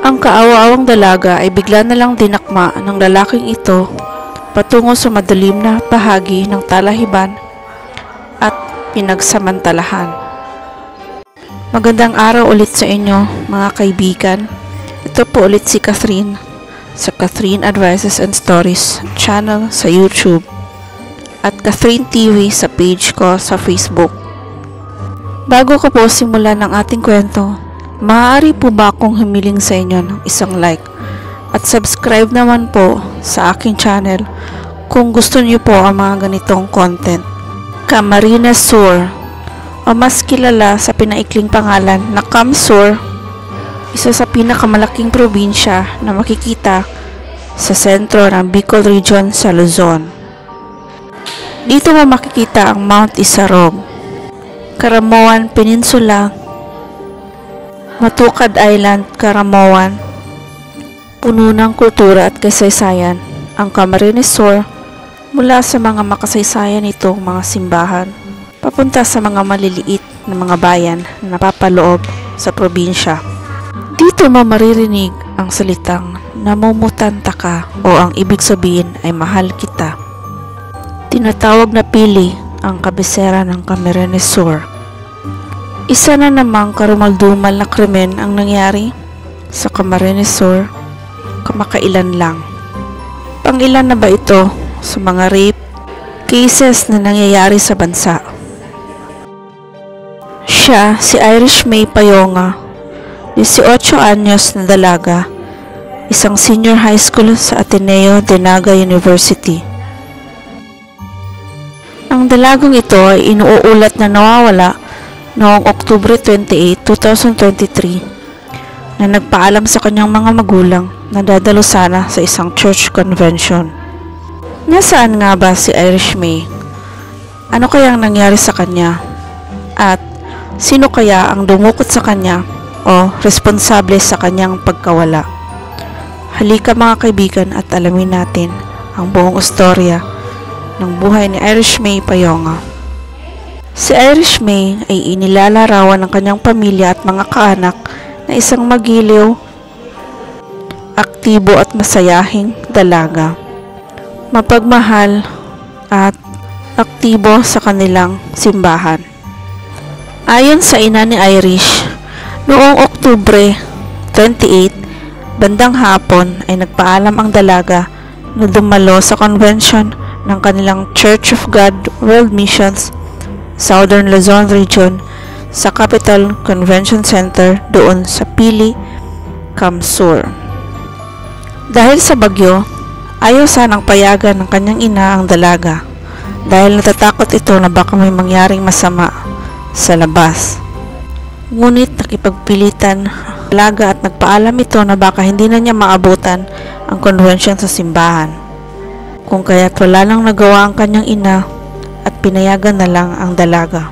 Ang kaawa-awang dalaga ay bigla na lang dinakma ng lalaking ito patungo sa madilim na bahagi ng talahiban at pinagsamantalahan. Magandang araw ulit sa inyo mga kaibigan. Ito po ulit si Catherine sa Catherine Advices and Stories channel sa YouTube at Catherine TV sa page ko sa Facebook. Bago ko po simulan ang ating kwento, maaari po ba akong humiling sa inyo ng isang like at subscribe naman po sa aking channel kung gusto niyo po ang mga ganitong content. Camarines Sur, o mas kilala sa pinaikling pangalan na Camsur, isa sa pinakamalaking probinsya na makikita sa sentro ng Bicol Region sa Luzon. Dito mo makikita ang Mount Isarog, Caramoan Peninsula, Matukad Island, Caramoan. Puno ng kultura at kasaysayan ang Camarines Sur mula sa mga makasaysayan nitong mga simbahan papunta sa mga maliliit na mga bayan na napapaloob sa probinsya. Dito mo maririnig ang salitang namumutanta ka o ang ibig sabihin ay mahal kita. Tinatawag na Pili ang kabisera ng Camarines Sur. Isa na namang karumaldumal na krimen ang nangyari sa Camarines Sur kamakailan lang. Pangilan na ba ito sa mga rape cases na nangyayari sa bansa? Siya, si Irish May Payonga, 18 anyos na dalaga, isang senior high school sa Ateneo de Naga University. Ang dalagang ito ay inuulat na nawawala noong Oktubre 28, 2023 na nagpaalam sa kanyang mga magulang na dadalo sana sa isang church convention. Nasaan nga ba si Irish May? Ano kayang nangyari sa kanya? At sino kaya ang dumukot sa kanya o responsable sa kanyang pagkawala? Halika mga kaibigan at alamin natin ang buong istorya ng buhay ni Irish May Payonga. Si Irish May ay inilalarawan ng kanyang pamilya at mga kaanak na isang magiliw, aktibo at masayahing dalaga. Mapagmahal at aktibo sa kanilang simbahan. Ayon sa ina ni Irish, noong Oktubre 28, bandang hapon ay nagpaalam ang dalaga na dumalo sa convention ng kanilang Church of God World Missions Southern Luzon Region sa Capital Convention Center doon sa Pili, Camsur. Dahil sa bagyo, ayaw sanang payagan ng kanyang ina ang dalaga dahil natatakot ito na baka may mangyaring masama sa labas. Ngunit nakipagpilitan ang dalaga at nagpaalam ito na baka hindi na niya maabutan ang convention sa simbahan. Kung kaya't wala lang nagawa ang kanyang ina at pinayagan na lang ang dalaga.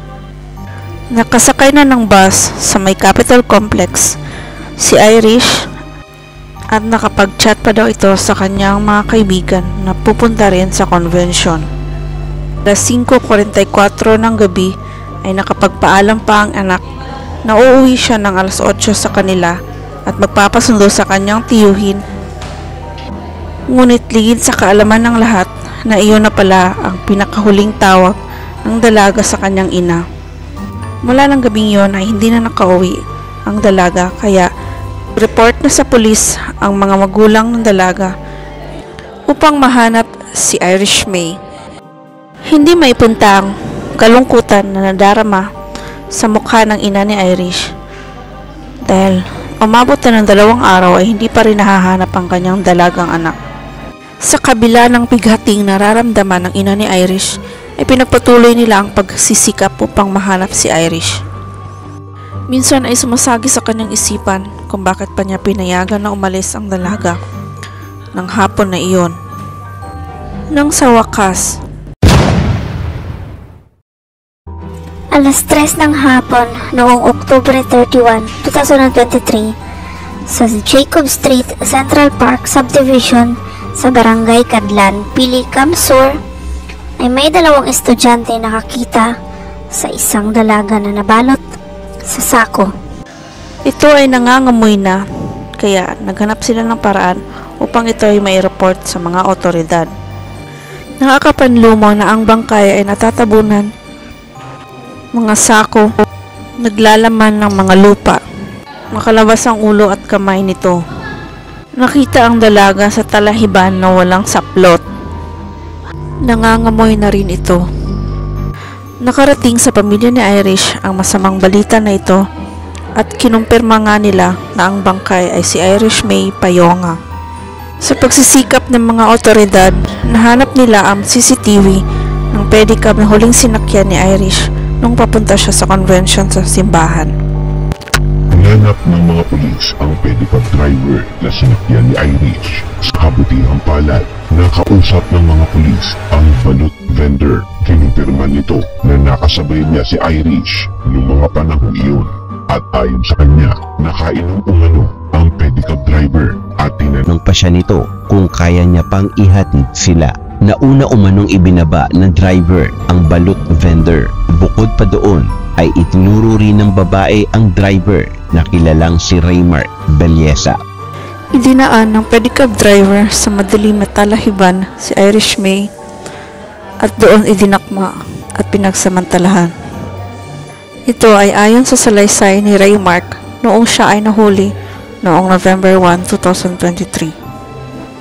Nakasakay na ng bus sa may Capitol Complex si Irish at nakapag-chat pa daw ito sa kanyang mga kaibigan na pupunta rin sa convention. Alas 5:44 ng gabi ay nakapagpaalam pa ang anak na uuwi siya ng alas 8 sa kanila at magpapasundo sa kanyang tiyuhin. Ngunit ligid sa kaalaman ng lahat na iyon na pala ang pinakahuling tawag ng dalaga sa kanyang ina. Mula ng gabing iyon ay hindi na nakauwi ang dalaga kaya report na sa pulis ang mga magulang ng dalaga upang mahanap si Irish May. Hindi maipunta ang kalungkutan na nadarama sa mukha ng ina ni Irish dahil umabot na ng 2 araw ay hindi pa rin nahahanap ang kanyang dalagang anak. Sa kabila ng bighating nararamdaman ng ina ni Irish ay pinagpatuloy nila ang pagsisikap upang mahanap si Irish. Minsan ay sumasagi sa kanyang isipan kung bakit pa niya pinayagan na umalis ang dalaga ng hapon na iyon. Nang sa wakas, alas 3 ng hapon noong Oktubre 31, 2023 sa Jacob Street, Central Park Subdivision sa Barangay Cadlan, Pili, Camsur ay may 2 estudyante nakakita sa isang dalaga na nabalot sa sako. Ito ay nangangamoy na kaya naghanap sila ng paraan upang ito ay mai-report sa mga otoridad. Nakakapanlumo na ang bangkay ay natatabunan mga sako naglalaman ng mga lupa. Nakalabas ang ulo at kamay nito. Nakita ang dalaga sa talahiban na walang saplot. Nangangamoy na rin ito. Nakarating sa pamilya ni Irish ang masamang balita na ito at kinumpirma nga nila na ang bangkay ay si Irish May Payonga. Sa pagsisikap ng mga otoridad, nahanap nila ang CCTV ng pedicab na huling sinakyan ni Irish nung papunta siya sa convention sa simbahan. Hinanap ng mga pulis ang pedicab driver na sinakyan ni Irish. Sa kabutihang palad, nakausap ng mga pulis ang balut vendor. Kinumpirma nito na nakasabay niya si Irish noong mga panahon iyon. At ayon sa kanya, nakainom umano ang pedicab driver at tinanong pa siya nito kung kaya niya pang ihatid sila. Nauna umanong ibinaba ng driver ang balut vendor. Bukod pa doon ay itinuro rin ng babae ang driver na kilalang si Raymar Belleza. Idinaan ng pedicab driver sa madilim na talahiban si Irish May at doon idinakma at pinagsamantalahan. Ito ay ayon sa salaysay ni Raymar noong siya ay nahuli noong November 1, 2023.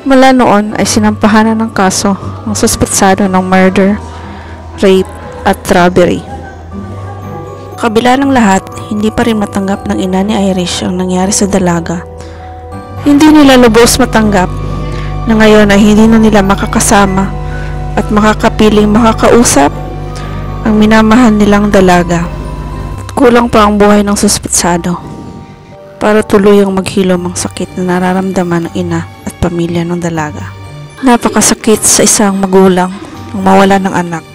Mula noon ay sinampahan ng kaso ang suspetsado ng murder, rape at robbery. Kabila ng lahat, hindi pa rin matanggap ng ina ni Irish ang nangyari sa dalaga. Hindi nila lubos matanggap na ngayon ay hindi na nila makakasama at makakapiling makakausap ang minamahal nilang dalaga. At kulang pa ang buhay ng suspetsado para tuluyang maghilom ang sakit na nararamdaman ng ina at pamilya ng dalaga. Napakasakit sa isang magulang ang mawala ng anak,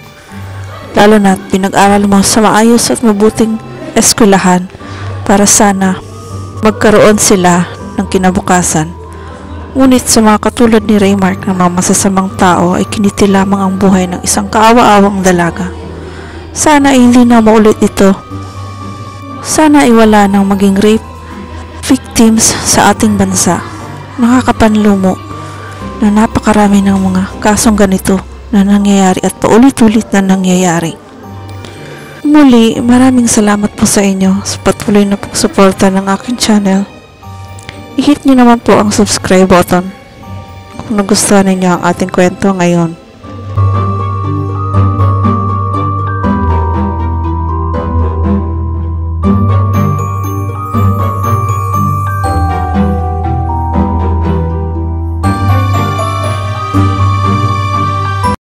lalo na't pinag-aral mo sa maayos at mabuting eskwelahan para sana magkaroon sila ng kinabukasan. Ngunit sa mga katulad ni Raymar na mga masasamang tao ay kiniti lamang ang buhay ng isang kaawa-awang dalaga. Sana ay hindi na maulit ito. Sana ay wala nang maging rape victims sa ating bansa. Nakakapanlumo na napakarami ng mga kasong ganito na nangyayari at paulit-ulit na nangyayari. Muli, maraming salamat po sa inyo sa patuloy na pagsuporta ng aking channel. I-hit nyo naman po ang subscribe button kung nagustuhan ninyo ang ating kwento ngayon.